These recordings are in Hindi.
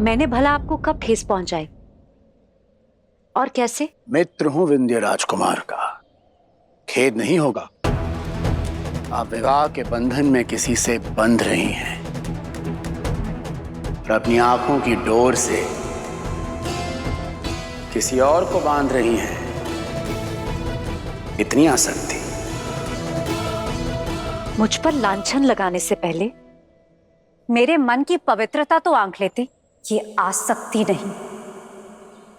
मैंने भला आपको कब ठेस पहुंचाई और कैसे? मित्र हूं विंध्य राजकुमार का, खेद नहीं होगा। आप विवाह के बंधन में किसी से बंध रही हैं और अपनी आंखों की डोर से किसी और को बांध रही हैं। इतनी आसक्ति। मुझ पर लांछन लगाने से पहले मेरे मन की पवित्रता तो आंक लेते। ये आसक्ति नहीं,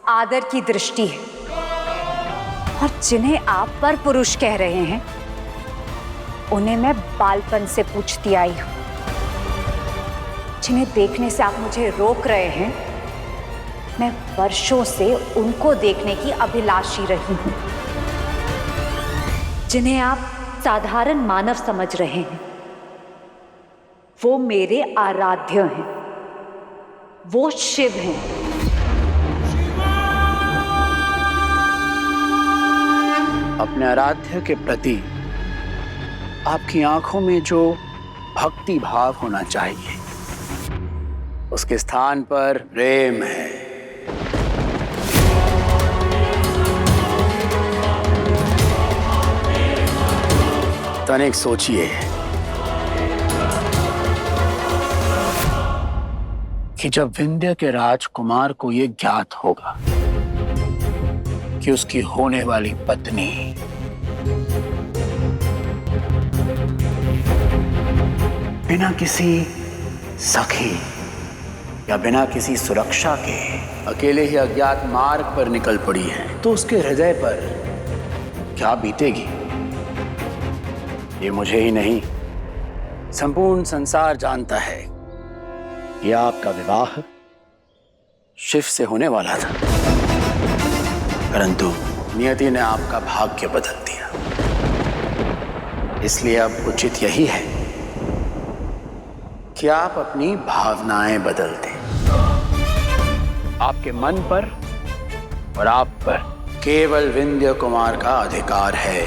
आदर की दृष्टि है। और जिन्हें आप पर पुरुष कह रहे हैं, उन्हें मैं बालपन से पूछती आई हूं। जिन्हें देखने से आप मुझे रोक रहे हैं, मैं वर्षों से उनको देखने की अभिलाषी रही हूं। जिन्हें आप साधारण मानव समझ रहे हैं, वो मेरे आराध्य हैं, वो शिव हैं। अपने आराध्य के प्रति आपकी आंखों में जो भक्ति भाव होना चाहिए, उसके स्थान पर प्रेम है। तनिक सोचिए कि जब विंध्य के राजकुमार को यह ज्ञात होगा कि उसकी होने वाली पत्नी बिना किसी सखी या बिना किसी सुरक्षा के अकेले ही अज्ञात मार्ग पर निकल पड़ी है, तो उसके हृदय पर क्या बीतेगी, ये मुझे ही नहीं, संपूर्ण संसार जानता है कि आपका विवाह शिव से होने वाला था, परंतु नियति ने आपका भाग्य बदल दिया। इसलिए अब उचित यही है कि आप अपनी भावनाएं बदल दें। आपके मन पर और आप पर केवल विंध्य कुमार का अधिकार है,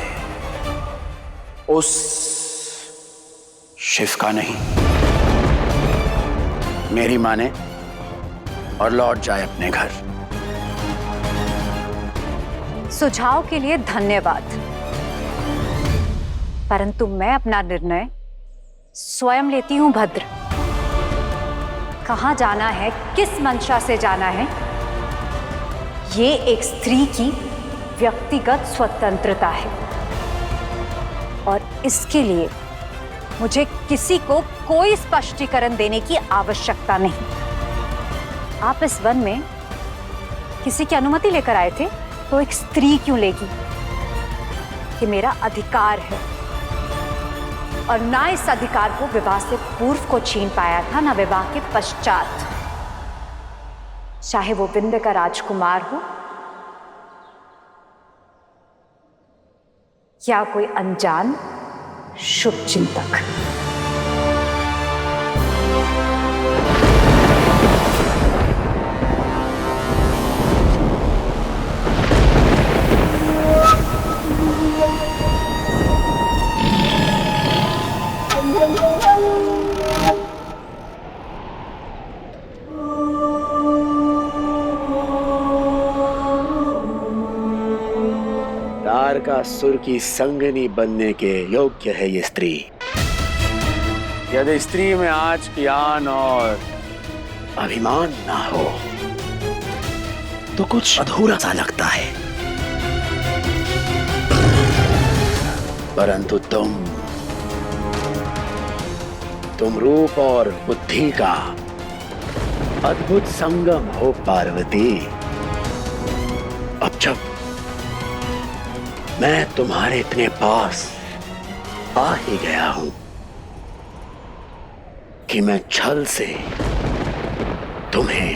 उस शिव का नहीं। मेरी माने और लौट जाए अपने घर। सुझाव के लिए धन्यवाद, परंतु मैं अपना निर्णय स्वयं लेती हूं। भद्र, कहां जाना है, किस मंशा से जाना है, ये एक स्त्री की व्यक्तिगत स्वतंत्रता है और इसके लिए मुझे किसी को कोई स्पष्टीकरण देने की आवश्यकता नहीं। आप इस वन में किसी की अनुमति लेकर आए थे, तो एक स्त्री क्यों लेगी? कि मेरा अधिकार है और ना इस अधिकार को विवाह से पूर्व को छीन पाया था, ना विवाह के पश्चात। चाहे वो विंध्य का राजकुमार हो या कोई अनजान शुभ चिंतक। का सुर की संगनी बनने के योग्य है ये स्त्री। यदि स्त्री में आज की आन और अभिमान ना हो तो कुछ अधूरा सा लगता है, परंतु तुम रूप और बुद्धि का अद्भुत संगम हो पार्वती। अब जब मैं तुम्हारे इतने पास आ ही गया हूं कि मैं छल से तुम्हें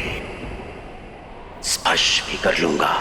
स्पर्श भी कर लूंगा।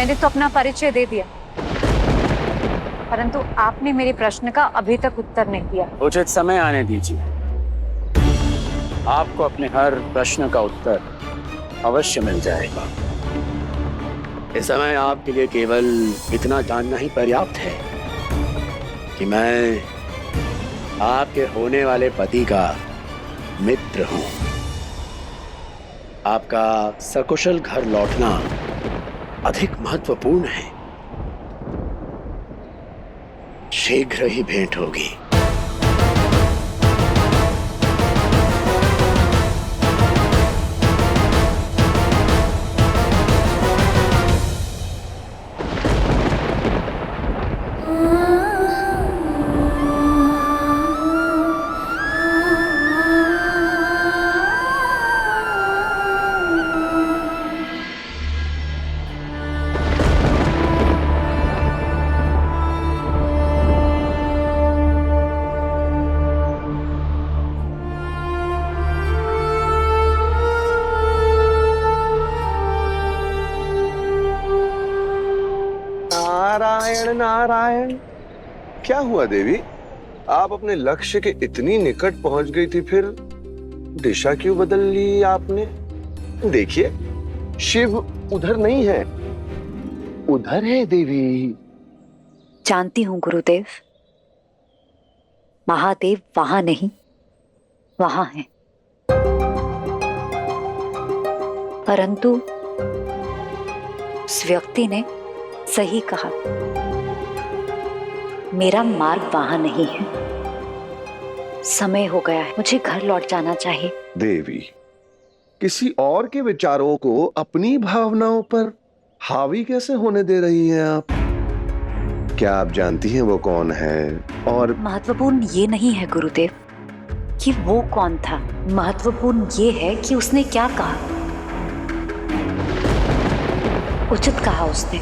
मैंने तो अपना परिचय दे दिया, परंतु आपने मेरे प्रश्न का अभी तक उत्तर नहीं दिया। उचित समय आने दीजिए, आपको अपने हर प्रश्न का उत्तर अवश्य मिल जाएगा। इस समय आपके लिए केवल इतना जानना ही पर्याप्त है कि मैं आपके होने वाले पति का मित्र हूं। आपका सकुशल घर लौटना अधिक महत्वपूर्ण है। शीघ्र ही भेंट होगी। नारायण नारायण। क्या हुआ देवी, आप अपने लक्ष्य के इतनी निकट पहुंच गई थी, फिर दिशा क्यों बदल ली आपने? देखिए, शिव उधर नहीं है, उधर है देवी। जानती हूं गुरुदेव, महादेव वहां नहीं, वहां है। परंतु उस व्यक्ति ने सही कहा, मेरा मार्ग वहां नहीं है। समय हो गया है, मुझे घर लौट जाना चाहिए। देवी, किसी और के विचारों को अपनी भावनाओं पर हावी कैसे होने दे रही हैं आप? क्या आप जानती हैं वो कौन है? और महत्वपूर्ण ये नहीं है गुरुदेव कि वो कौन था, महत्वपूर्ण ये है कि उसने क्या कहा। उचित कहा उसने।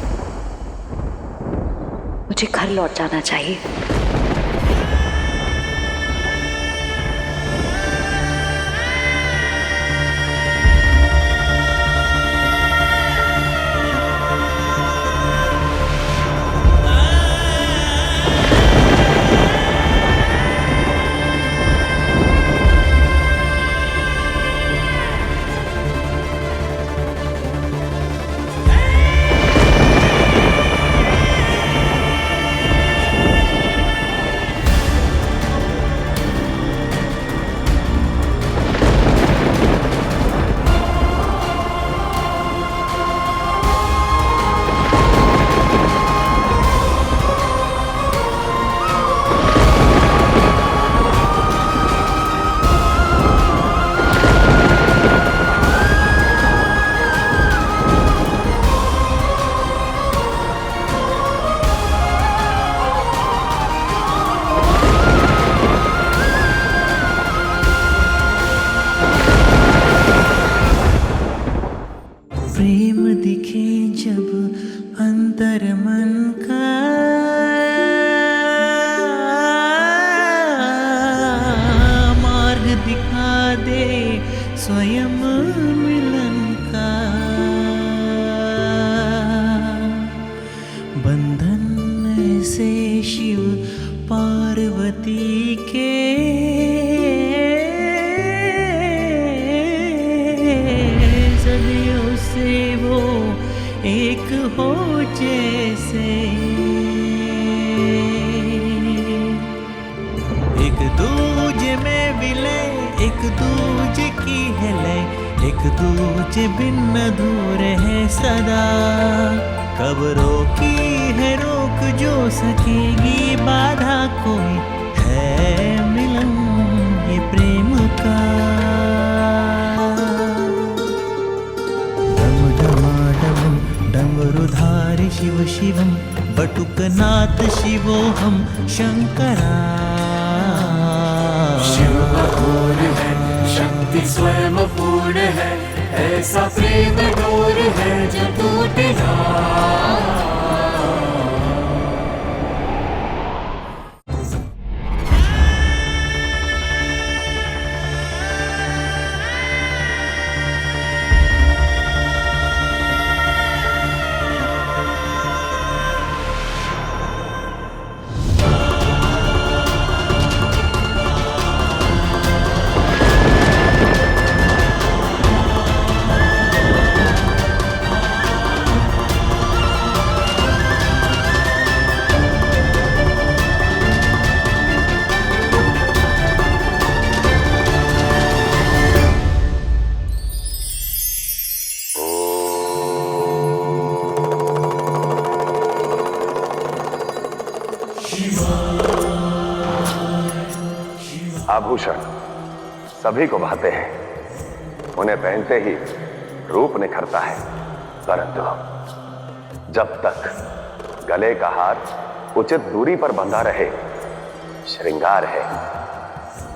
मुझे घर लौट जाना चाहिए। प्रेम दिखे जब अंतर मन का, मार्ग दिखा दे स्वयं मिलन का। बंधन ऐसे शिव पार्वती के, सदियों से वो एक हो जैसे। एक दूजे में विलय, एक दूजे की है लय, एक दूजे बिन अधूरे है सदा। कब रोकी है रोक जो सकेगी बाधा कोई, है मिलन ये प्रेम का। डमरुधारी शिव शिवम, बटुकनाथ शिवोहम शंकरा। शिव अघोर है, शक्ति स्वयं पूर्ण है, ऐसा प्रेम डोर है जो टूटे ना। आभूषण सभी को भाते हैं, उन्हें पहनते ही रूप निखरता है, परंतु जब तक गले का हार उचित दूरी पर बंधा रहे श्रृंगार है।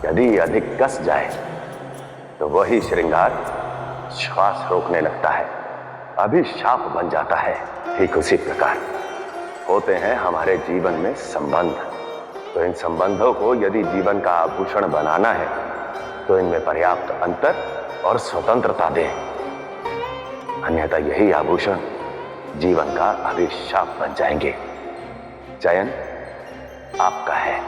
यदि अधिक कस जाए तो वही श्रृंगार श्वास रोकने लगता है, अभिशाप बन जाता है। ठीक उसी प्रकार होते हैं हमारे जीवन में संबंध। तो इन संबंधों को यदि जीवन का आभूषण बनाना है तो इनमें पर्याप्त अंतर और स्वतंत्रता दें, अन्यथा यही आभूषण जीवन का अभिशाप बन जाएंगे। चयन आपका है।